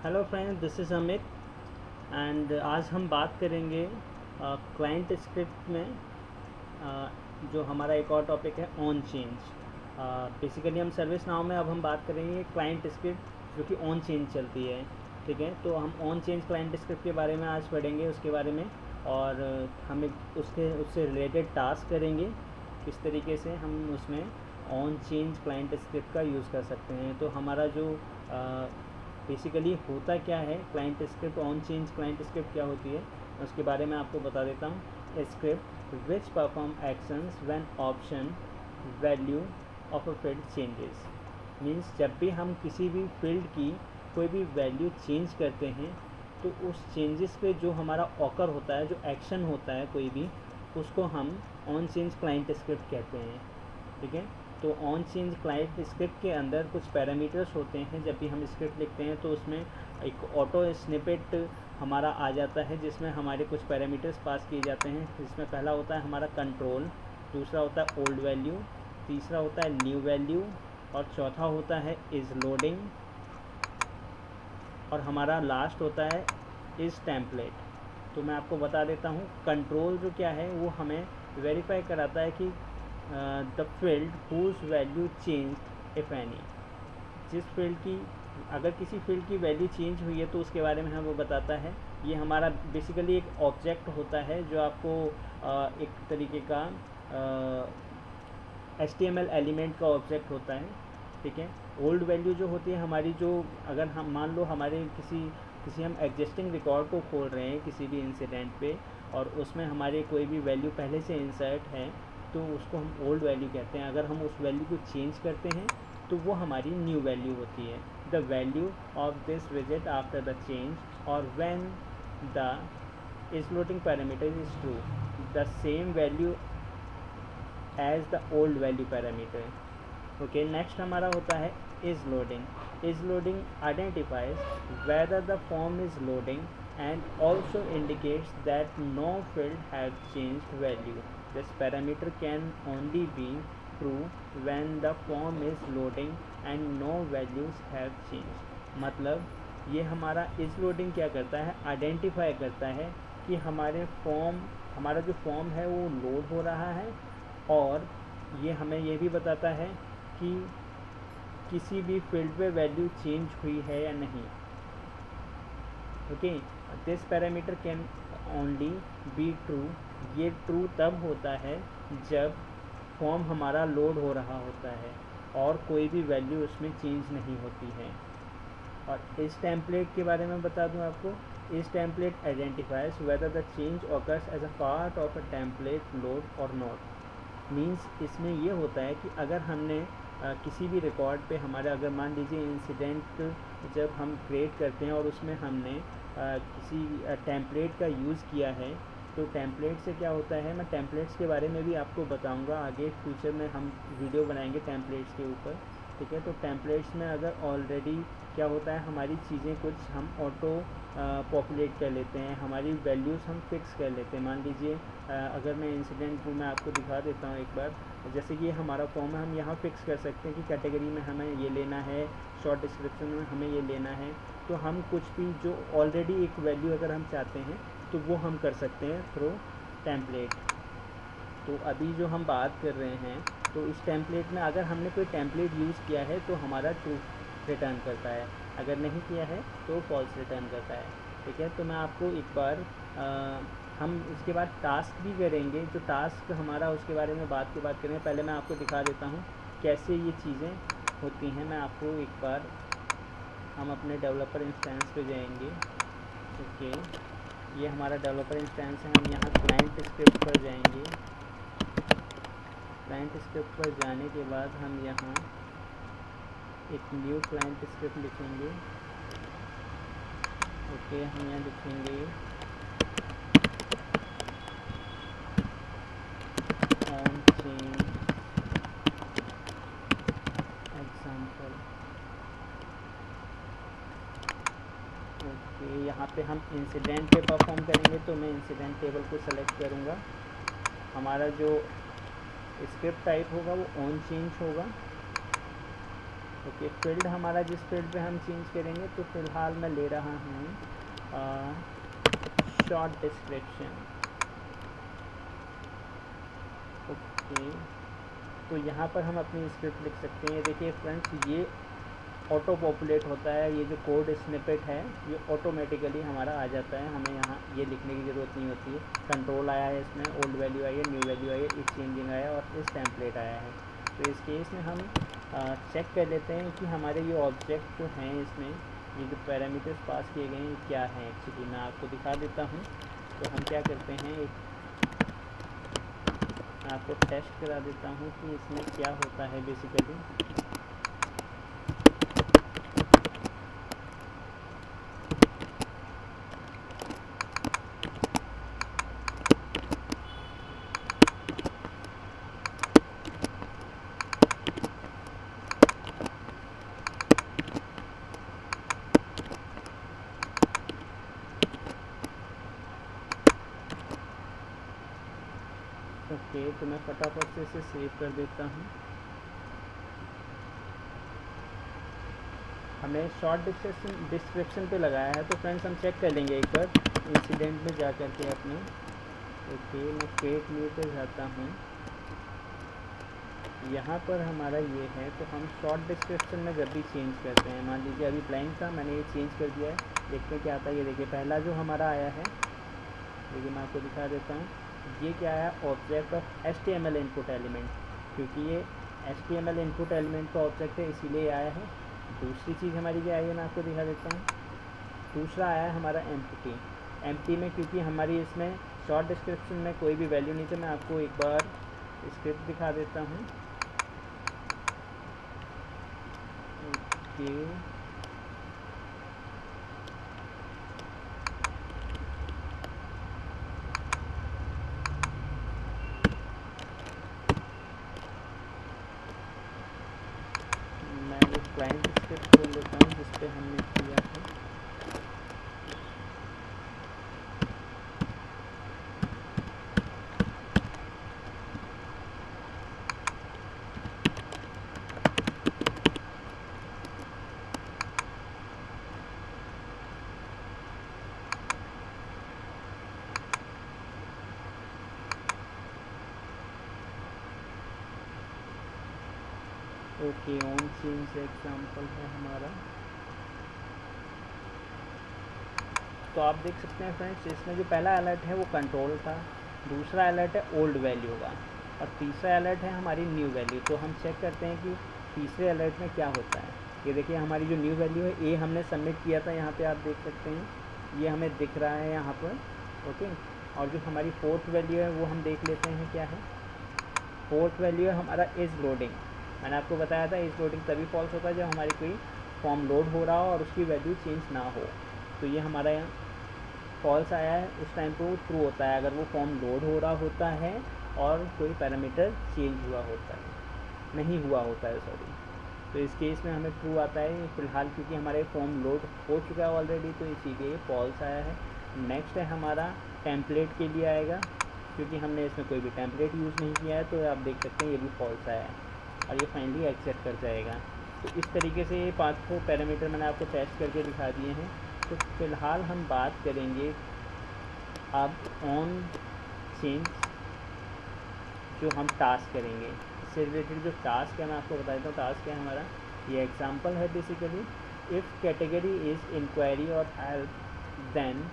Hello friends, this is Amit and आज हम बात करेंगे क्लाइंट स्क्रिप्ट में जो हमारा एक और टॉपिक है ऑन चेंज। बेसिकली हम सर्विस नाउ में अब हम बात करेंगे क्लाइंट स्क्रिप्ट जो कि ऑन चेंज चलती है। ठीक है, तो हम ऑन चेंज क्लाइंट स्क्रिप्ट के बारे में आज पढ़ेंगे उसके बारे में, और हम उससे रिलेटेड टास्क करेंगे किस तरीके से हम उसमें ऑन चेंज क्लाइंट स्क्रिप्ट का यूज़ कर सकते हैं। तो हमारा जो बेसिकली होता क्या है client script, on change client script क्या होती है उसके बारे में आपको बता देता हूँ। Script which perform actions when option value of a field changes. Means जब भी हम किसी भी फील्ड की कोई भी वैल्यू चेंज करते हैं तो उस चेंजेस पे जो हमारा ऑकर होता है, जो एक्शन होता है कोई भी, उसको हम ऑन चेंज क्लाइंट स्क्रिप्ट कहते हैं। ठीक है, तो ऑन चेंज क्लाइंट स्क्रिप्ट के अंदर कुछ पैरामीटर्स होते हैं। जब भी हम स्क्रिप्ट लिखते हैं तो उसमें एक ऑटो स्निपेट हमारा आ जाता है जिसमें हमारे कुछ पैरामीटर्स पास किए जाते हैं, जिसमें पहला होता है हमारा कंट्रोल, दूसरा होता है ओल्ड वैल्यू, तीसरा होता है न्यू वैल्यू, और चौथा होता है इज़ लोडिंग, और हमारा लास्ट होता है इज़ टेम्पलेट। तो मैं आपको बता देता हूँ, कंट्रोल जो क्या है वो हमें वेरीफाई कराता है कि the field whose value change if any. जिस फील्ड की, अगर किसी फील्ड की वैल्यू चेंज हुई है तो उसके बारे में हमें वो बताता है। ये हमारा बेसिकली एक ऑब्जेक्ट होता है जो आपको एक तरीके का HTML एलिमेंट का ऑब्जेक्ट होता है। ठीक है, ओल्ड वैल्यू जो होती है हमारी, जो अगर हम मान लो हमारे किसी किसी हम एग्जिस्टिंग रिकॉर्ड को खोल रहे हैं किसी भी इंसिडेंट पे, और उसमें हमारे कोई भी वैल्यू पहले से इंसर्ट है तो उसको हम ओल्ड वैल्यू कहते हैं। अगर हम उस वैल्यू को चेंज करते हैं तो वो हमारी न्यू वैल्यू होती है। The value of this visit after the change और when the is loading parameter is true, the same value as the old value parameter. Okay, next हमारा होता है is loading. Is loading identifies whether the form is loading and also indicates that no field have changed value. This parameter can only be true when the form is loading and no values have changed. मतलब ये हमारा is loading क्या करता है, identify करता है कि हमारा जो फॉर्म है वो लोड हो रहा है, और ये हमें ये भी बताता है कि किसी भी फील्ड पे वैल्यू चेंज हुई है या नहीं। Okay, this parameter can only be true. ये ट्रू तब होता है जब फॉर्म हमारा लोड हो रहा होता है और कोई भी वैल्यू उसमें चेंज नहीं होती है। और इस टेम्पलेट के बारे में बता दूं आपको, इस template identifies whether the change occurs as a part of a template load और नॉट। मीन्स इसमें ये होता है कि अगर हमने किसी भी रिकॉर्ड पे हमारा, अगर मान लीजिए इंसिडेंट जब हम क्रिएट करते हैं और उसमें हमने किसी टेम्पलेट का यूज़ किया है, तो टेम्पलेट से क्या होता है, मैं टेम्पलेट्स के बारे में भी आपको बताऊंगा आगे फ्यूचर में, हम वीडियो बनाएंगे टेम्पलेट्स के ऊपर। ठीक है, तो टेम्पलेट्स में अगर ऑलरेडी क्या होता है, हमारी चीज़ें कुछ हम ऑटो पॉपुलेट कर लेते हैं, हमारी वैल्यूज़ हम फिक्स कर लेते हैं। मान लीजिए अगर मैं इंसिडेंट को मैं आपको दिखा देता हूँ एक बार, जैसे कि ये हमारा फॉर्म है, हम यहाँ फिक्स कर सकते हैं कि कैटेगरी में हमें ये लेना है, शॉर्ट डिस्क्रिप्शन में हमें ये लेना है। तो हम कुछ भी जो ऑलरेडी एक वैल्यू अगर हम चाहते हैं तो वो हम कर सकते हैं थ्रू टेम्पलेट। तो अभी जो हम बात कर रहे हैं, तो इस टेम्पलेट में अगर हमने कोई टेम्पलेट यूज़ किया है तो हमारा ट्रू रिटर्न करता है, अगर नहीं किया है तो फॉल्स रिटर्न करता है। ठीक है, तो मैं आपको एक बार हम इसके बाद टास्क भी करेंगे, जो टास्क हमारा उसके बारे में बात करेंगे। पहले मैं आपको दिखा देता हूँ कैसे ये चीज़ें होती हैं। मैं आपको एक बार, हम अपने डेवलपर इंस्टेंस पे जाएंगे। ओके, ये हमारा डेवलपर इंस्टेंस है। हम यहाँ क्लाइंट स्क्रिप्ट पर जाएंगे। क्लाइंट स्क्रिप्ट पर जाने के बाद हम यहाँ एक न्यू क्लाइंट स्क्रिप्ट लिखेंगे। ओके, हम यहाँ लिखेंगे ऑन चेंज एग्जाम्पल। ओके, यहाँ पे हम इंसिडेंट पे परफॉर्म करेंगे, तो मैं इंसिडेंट टेबल को सेलेक्ट करूँगा। हमारा जो स्क्रिप्ट टाइप होगा वो ऑन चेंज होगा। ओके, फील्ड हमारा जिस फील्ड पे हम चेंज करेंगे, तो फ़िलहाल मैं ले रहा हूँ शॉर्ट डिस्क्रिप्शन। ओके, तो यहाँ पर हम अपनी स्क्रिप्ट लिख सकते हैं। देखिए फ्रेंड्स, ये ऑटो पॉपुलेट होता है, ये जो कोड स्निपेट है ये ऑटोमेटिकली हमारा आ जाता है, हमें यहाँ ये लिखने की ज़रूरत नहीं होती है। कंट्रोल आया है, इसमें ओल्ड वैल्यू आई है, न्यू वैल्यू आई है, इस चेंजिंग आया और इस टेम्पलेट आया है। तो इस केस में हम चेक कर लेते हैं कि हमारे ये ऑब्जेक्ट जो हैं, इसमें ये जो पैरामीटर्स पास किए गए हैं क्या हैं एक्चुअली। मैं आपको दिखा देता हूँ। तो हम क्या करते हैं, एक आपको टेस्ट करा देता हूँ कि इसमें क्या होता है बेसिकली। ओके, तो मैं फटाफट से इसे सेव कर देता हूँ। हमें शॉर्ट डिस्क्रिप्शन पे लगाया है, तो फ्रेंड्स हम चेक कर लेंगे एक बार इंसिडेंट में जा कर के अपने। ओके, मैं क्रिएट न्यू पे जाता हूँ। यहाँ पर हमारा ये है, तो हम शॉर्ट डिस्क्रिप्शन में जब भी चेंज करते हैं, मान लीजिए अभी ब्लैंक था, मैंने ये चेंज कर दिया है। देखते हैं क्या आता है। ये देखिए पहला जो हमारा आया है, देखिए मैं आपको दिखा देता हूँ। ये क्या आया, object of HTML input element, क्योंकि ये HTML इनपुट एलिमेंट का ऑब्जेक्ट है, इसीलिए आया है। दूसरी चीज़ हमारी क्या आई है, मैं आपको दिखा देता हूँ। दूसरा आया है हमारा एम्प्टी में, क्योंकि हमारी इसमें शॉर्ट डिस्क्रिप्शन में कोई भी वैल्यू नहीं थी। मैं आपको एक बार स्क्रिप्ट दिखा देता हूँ। ओके, मैं वो क्लाइंट स्क्रिप्ट खोल लेता हूँ जिस पे हमने किया है। ओके, ऑन चेंज एग्जाम्पल है हमारा। तो आप देख सकते हैं फ्रेंड्स, इसमें जो पहला अलर्ट है वो कंट्रोल था, दूसरा अलर्ट है ओल्ड वैल्यू का, और तीसरा अलर्ट है हमारी न्यू वैल्यू। तो हम चेक करते हैं कि तीसरे अलर्ट में क्या होता है। ये देखिए हमारी जो न्यू वैल्यू है, ए हमने सबमिट किया था, यहाँ पे आप देख सकते हैं, ये हमें दिख रहा है यहाँ पर। ओके, और जो हमारी फोर्थ वैल्यू है वो हम देख लेते हैं क्या है। फोर्थ वैल्यू है हमारा इज़ लोडिंग। मैंने आपको बताया था इज़ लोडिंग तभी फॉल्स होता है जब हमारी कोई फॉर्म लोड हो रहा हो और उसकी वैल्यू चेंज ना हो। तो ये हमारा यहाँ फॉल्स आया है, उस टाइम पे वो ट्रू होता है अगर वो फॉर्म लोड हो रहा होता है और कोई पैरामीटर चेंज हुआ होता है, नहीं हुआ होता है सॉरी। तो इस केस में हमें ट्रू आता है फ़िलहाल, क्योंकि हमारे फॉर्म लोड हो चुका है ऑलरेडी, तो इसीलिए फॉल्स आया है। नेक्स्ट है हमारा टेम्पलेट के लिए आएगा, क्योंकि हमने इसमें कोई भी टेम्पलेट यूज़ नहीं किया है, तो आप देख सकते हैं ये भी फॉल्स आया है और ये फाइनली एक्सेप्ट कर जाएगा। तो इस तरीके से ये 5 पैरामीटर मैंने आपको टेस्ट करके दिखा दिए हैं। तो फ़िलहाल हम बात करेंगे अब ऑन चेंज जो हम टास्क करेंगे, इससे रिलेटेड जो टास्क है मैं आपको बता देता हूँ। टास्क है हमारा, ये एग्जांपल है basically. If category is inquiry और help, then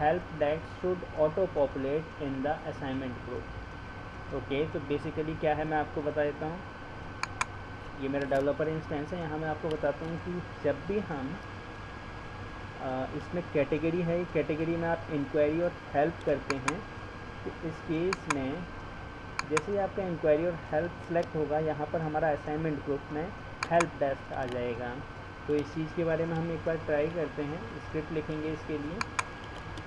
help that should auto populate in the assignment group. Okay, तो बेसिकली क्या है मैं आपको बता देता हूँ। ये मेरा डेवलपर इंस्टेंस है। यहाँ मैं आपको बताता हूँ कि जब भी हम इसमें कैटेगरी है, कैटेगरी में आप इंक्वायरी और हेल्प करते हैं, तो इस केस में जैसे ही आपका इंक्वायरी और हेल्प सेलेक्ट होगा, यहाँ पर हमारा असाइनमेंट ग्रुप में हेल्प डेस्क आ जाएगा। तो इस चीज़ के बारे में हम एक बार ट्राई करते हैं, स्क्रिप्ट लिखेंगे इसके लिए।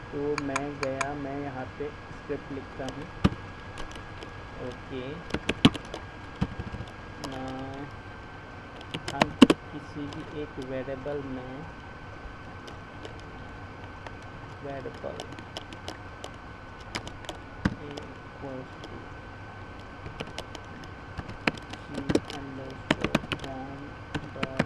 तो मैं यहाँ पे स्क्रिप्ट लिखता हूँ। ओके, हम किसी भी एक वेरिएबल में वेरिएबल इक्वल्स टू g_form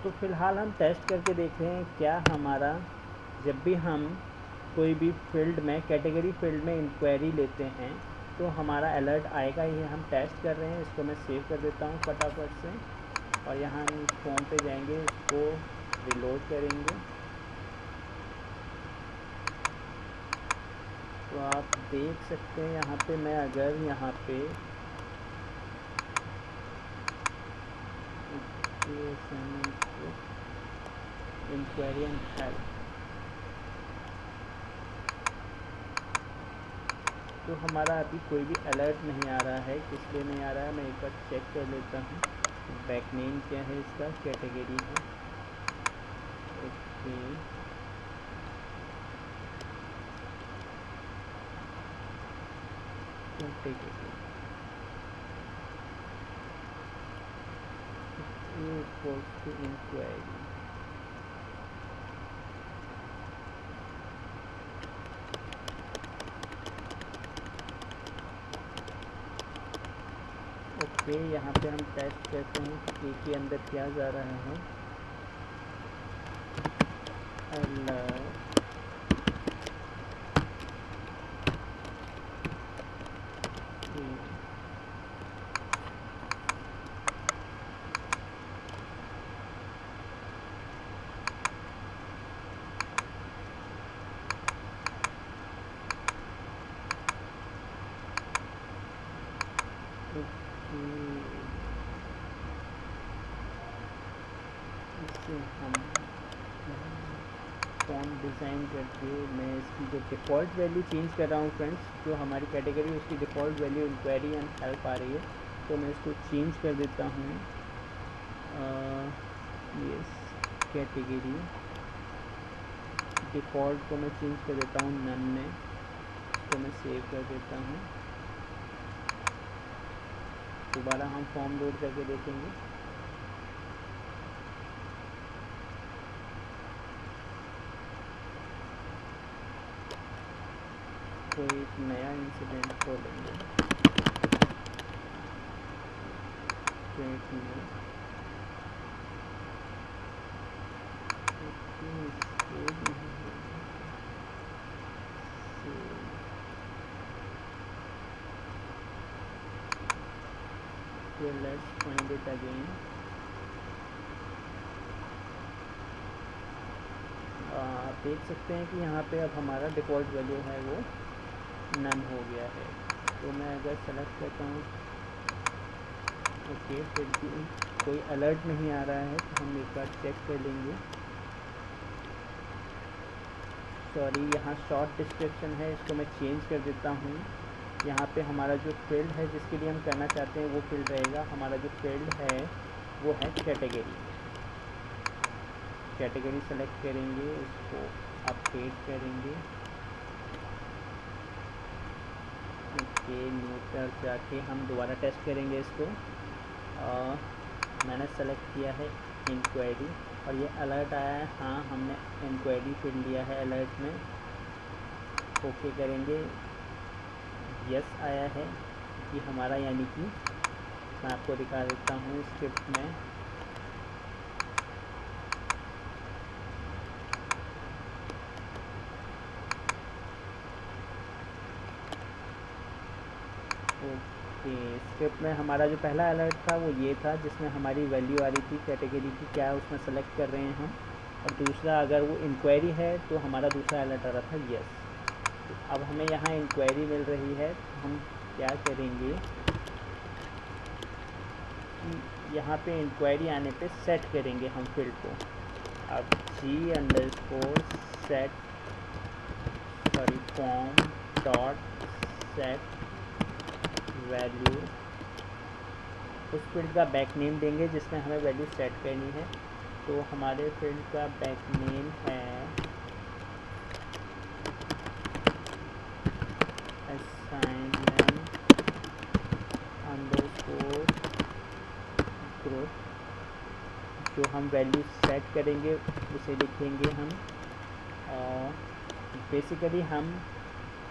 तो फ़िलहाल हम टेस्ट करके देख रहे हैं क्या हमारा जब भी हम कोई भी फील्ड में कैटेगरी फील्ड में इंक्वायरी लेते हैं तो हमारा अलर्ट आएगा। ये हम टेस्ट कर रहे हैं। इसको मैं सेव कर देता हूँ फटाफट से और यहाँ हम फॉर्म पे जाएंगे, इसको रिलोड करेंगे। तो आप देख सकते हैं यहाँ पे मैं अगर यहाँ पे इंक्वायरी एंड हेल्प तो हमारा अभी कोई भी अलर्ट नहीं आ रहा है। किस लिए नहीं आ रहा है मैं एक बार चेक कर लेता हूँ। बैक नेम क्या है इसका, कैटेगरी है, okay. Category equals to inquiry. Okay, यहाँ पे हम टेस्ट करते हैं कि ए के अंदर क्या जा रहा है। अलर्ट इससे हम फॉन्ट डिज़ाइन करके मैं इसकी जो डिफ़ॉल्ट वैल्यू चेंज कर रहा हूँ फ्रेंड्स, जो हमारी कैटेगरी उसकी default value inquiry and help आ रही है, तो मैं इसको चेंज कर देता हूँ। यस, कैटेगरी डिफ़ॉल्ट को मैं चेंज कर देता हूँ नन में। तो मैं सेव कर देता हूँ। दोबारा हम फॉर्म लोड करके देखेंगे। तो एक नया इंसिडेंट खोलेंगे। Let's find it again. आप देख सकते हैं कि यहाँ पे अब हमारा डिफ़ॉल्ट वैल्यू है वो नन हो गया है। तो मैं अगर सेलेक्ट करता हूँ, ओके, फिर भी कोई अलर्ट नहीं आ रहा है, तो हम एक बार चेक कर लेंगे। सॉरी, यहाँ शॉर्ट डिस्क्रिप्शन है, इसको मैं चेंज कर देता हूँ। यहाँ पे हमारा जो फील्ड है जिसके लिए हम करना चाहते हैं वो फील्ड रहेगा। हमारा जो फील्ड है वो है कैटेगरी। कैटेगरी सेलेक्ट करेंगे, इसको अपडेट करेंगे। ओके, न्यू पर जाके हम दोबारा टेस्ट करेंगे इसको। मैंने सेलेक्ट किया है इंक्वायरी और ये अलर्ट आया है। हाँ, हमने इंक्वायरी फील्ड लिया है अलर्ट में। ओके करेंगे, यस आया है कि हमारा, यानी कि मैं आपको दिखा देता हूँ स्क्रिप्ट में। ओके, स्क्रिप्ट में हमारा जो पहला अलर्ट था वो ये था जिसमें हमारी वैल्यू आ रही थी कैटेगरी की, क्या है उसमें सेलेक्ट कर रहे हैं हम। और दूसरा, अगर वो इंक्वायरी है तो हमारा दूसरा अलर्ट आ रहा था यस। तो अब हमें यहाँ इंक्वायरी मिल रही है, तो हम क्या करेंगे कि यहाँ पे इंक्वायरी आने पे सेट करेंगे हम फील्ड को। अब g_set form dot set value, उस फील्ड का बैक नेम देंगे जिसमें हमें वैल्यू सेट करनी है। तो हमारे फील्ड का बैक नेम है असाइनमेंट अंडरस्कोर ग्रुप। जो हम वैल्यू सेट करेंगे उसे लिखेंगे हम। बेसिकली हम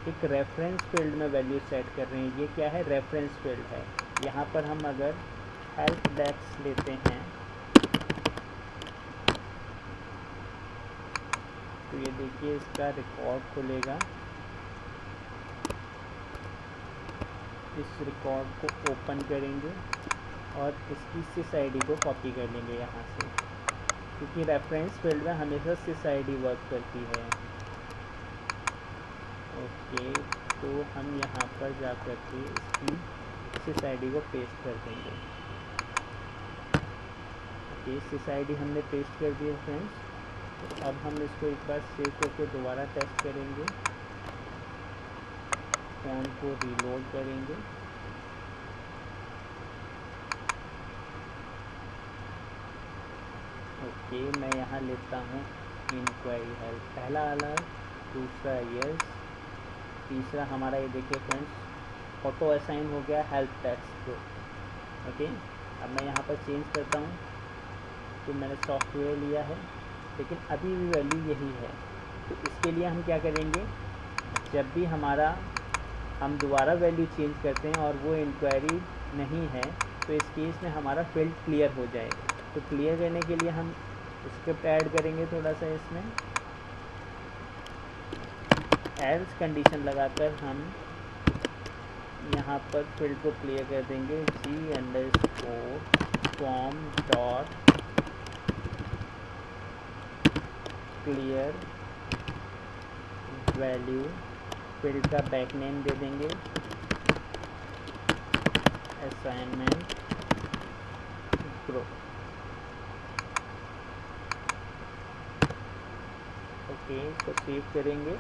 एक रेफरेंस फील्ड में वैल्यू सेट कर रहे हैं। ये क्या है, रेफरेंस फील्ड है। यहाँ पर हम अगर हेल्प डेस्क लेते हैं, तो ये देखिए इसका रिकॉर्ड खुलेगा, इस रिकॉर्ड को ओपन करेंगे और इसकी सिस आईडी को कॉपी कर लेंगे यहाँ से, क्योंकि रेफरेंस फील्ड में हमेशा सिस आईडी वर्क करती है। ओके, तो हम यहाँ पर जा कर के इसकी सिस आईडी को पेस्ट कर देंगे। ओके, सिस आईडी हमने पेस्ट कर दिया फ्रेंड्स। तो अब हम इसको एक बार सेव करके दोबारा टेस्ट करेंगे, फ़ोन को रीलोड करेंगे। ओके, मैं यहाँ लेता हूँ इंक्वायरी हेल्प, पहला अलर्ट, दूसरा यस, तीसरा हमारा ये देखिए फ्रेंड्स ऑटो असाइन हो गया हेल्प टेक्स्ट को। ओके, अब मैं यहाँ पर चेंज करता हूँ, तो मैंने सॉफ्टवेयर लिया है लेकिन अभी भी वैल्यू यही है। तो इसके लिए हम क्या करेंगे, जब भी हम दोबारा वैल्यू चेंज करते हैं और वो इंक्वायरी नहीं है, तो इस केस में हमारा फील्ड क्लियर हो जाएगा। तो क्लियर करने के लिए हम स्क्रिप्ट ऐड करेंगे थोड़ा सा इसमें, एल्स कंडीशन लगाकर हम यहाँ पर फील्ड को क्लियर कर देंगे, g_form dot clear value, field का बैक नेम दे देंगे असाइनमेंट ग्रुप। ओके, तो सेव करेंगे,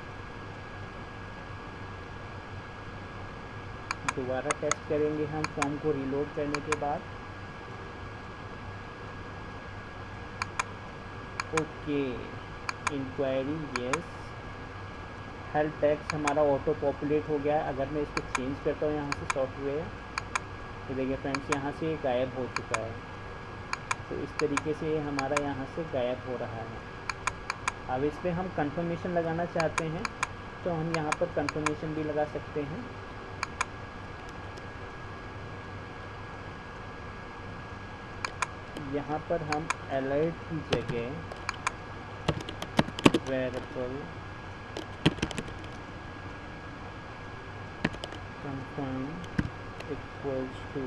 दोबारा टेस्ट करेंगे हम फॉर्म को रीलोड करने के बाद। Okay, inquiry yes, help text हमारा ऑटो पॉपुलेट हो गया है। अगर मैं इसको चेंज करता हूँ यहाँ से सॉफ्टवेयर, तो देखिए फ्रेंड्स यहाँ से ये गायब हो चुका है। तो इस तरीके से ये हमारा यहाँ से गायब हो रहा है। अब इस पर हम कंफर्मेशन लगाना चाहते हैं, तो हम यहाँ पर कंफर्मेशन भी लगा सकते हैं। यहाँ पर हम अलर्ट की जगह variable confirm equals to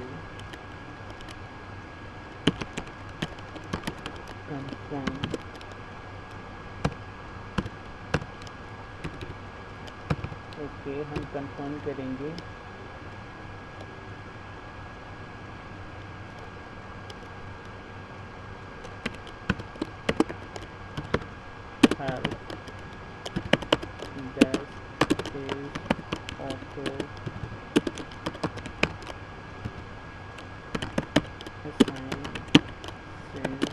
confirm okay, हम कंफर्म करेंगे help dash is auto assign since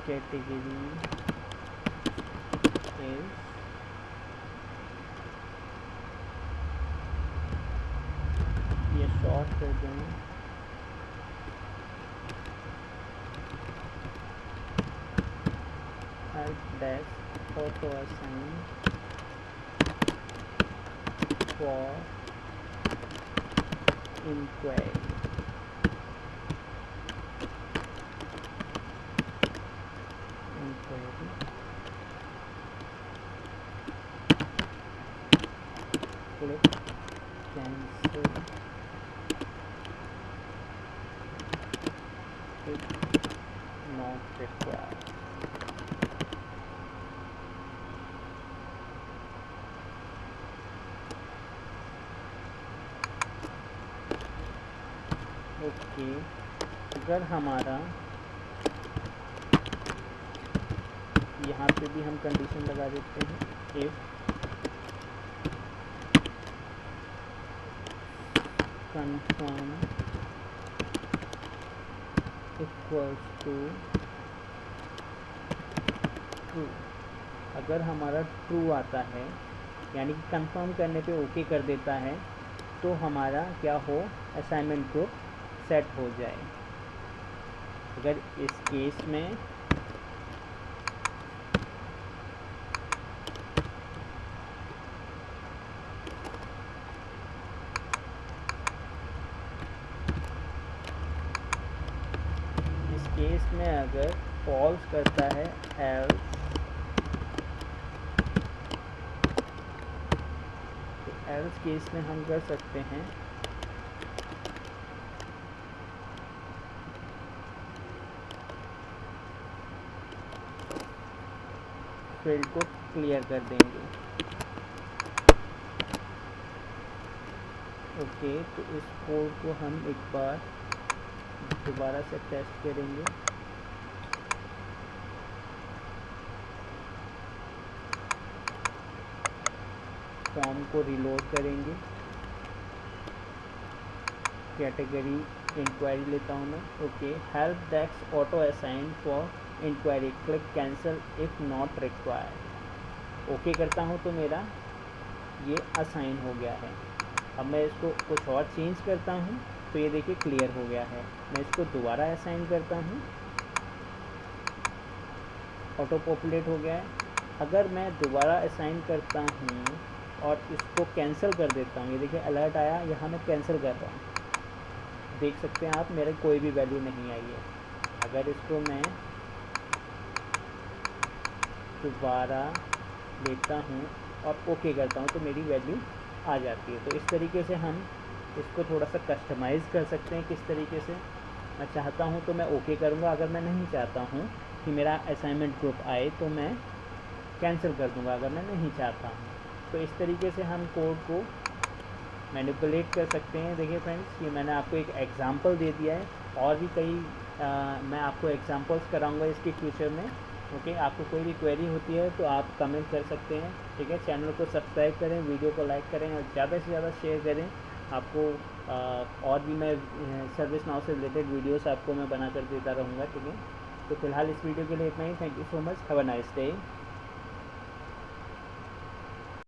category is ये शॉर्ट कर दें, help dash auto assign for inquiry। Click cancel, click not required। Okay, अगर हमारा यहाँ पे भी हम कंडीशन लगा देते हैं, if confirm equals to true, अगर हमारा ट्रू आता है यानी कि कंफर्म करने पे ओके कर देता है, तो हमारा क्या हो, असाइनमेंट ग्रुप सेट हो जाए। अगर इस केस में इसमें अगर फॉल्स करता है एल्स, तो एल्स केस में हम कर सकते हैं फील्ड को क्लियर कर देंगे। ओके, तो इस कोड को हम एक बार दोबारा से टेस्ट करेंगे। फॉर्म को रिलोड करेंगे। कैटेगरी इंक्वायरी लेता हूँ मैं। Okay, help desk auto assign for inquiry, click cancel if not required. Okay करता हूँ तो मेरा ये असाइन हो गया है। अब मैं इसको कुछ और चेंज करता हूँ तो ये देखिए क्लियर हो गया है। मैं इसको दोबारा असाइन करता हूँ, ऑटो पॉपुलेट हो गया है। अगर मैं दोबारा असाइन करता हूँ और इसको कैंसिल कर देता हूँ, ये देखिए अलर्ट आया, यहाँ मैं कैंसिल कर रहा हूँ, देख सकते हैं आप मेरे कोई भी वैल्यू नहीं आई है। अगर इसको मैं दोबारा लेता हूँ और ओके करता हूँ तो मेरी वैल्यू आ जाती है। तो इस तरीके से हम इसको थोड़ा सा कस्टमाइज़ कर सकते हैं। किस तरीके से, मैं चाहता हूँ तो मैं ओके करूँगा, अगर मैं नहीं चाहता हूँ कि मेरा असाइनमेंट ग्रुप आए तो मैं कैंसिल कर दूँगा, अगर मैं नहीं चाहता हूँ। तो इस तरीके से हम कोड को मैनिपुलेट कर सकते हैं। देखिए फ्रेंड्स, ये मैंने आपको एक एग्ज़ाम्पल दे दिया है, और भी कई मैं आपको एग्ज़ाम्पल्स कराऊंगा इसके फ्यूचर में। ओके, आपको कोई भी क्वेरी होती है तो आप कमेंट कर सकते हैं। ठीक है, चैनल को सब्सक्राइब करें, वीडियो को लाइक करें और ज़्यादा से ज़्यादा शेयर करें। आपको और भी मैं सर्विस नाउ से रिलेटेड वीडियोस आपको मैं बना कर देता रहूँगा। ठीक है, तो फिलहाल इस वीडियो के लिए इतना ही। Thank you so much, have a nice day.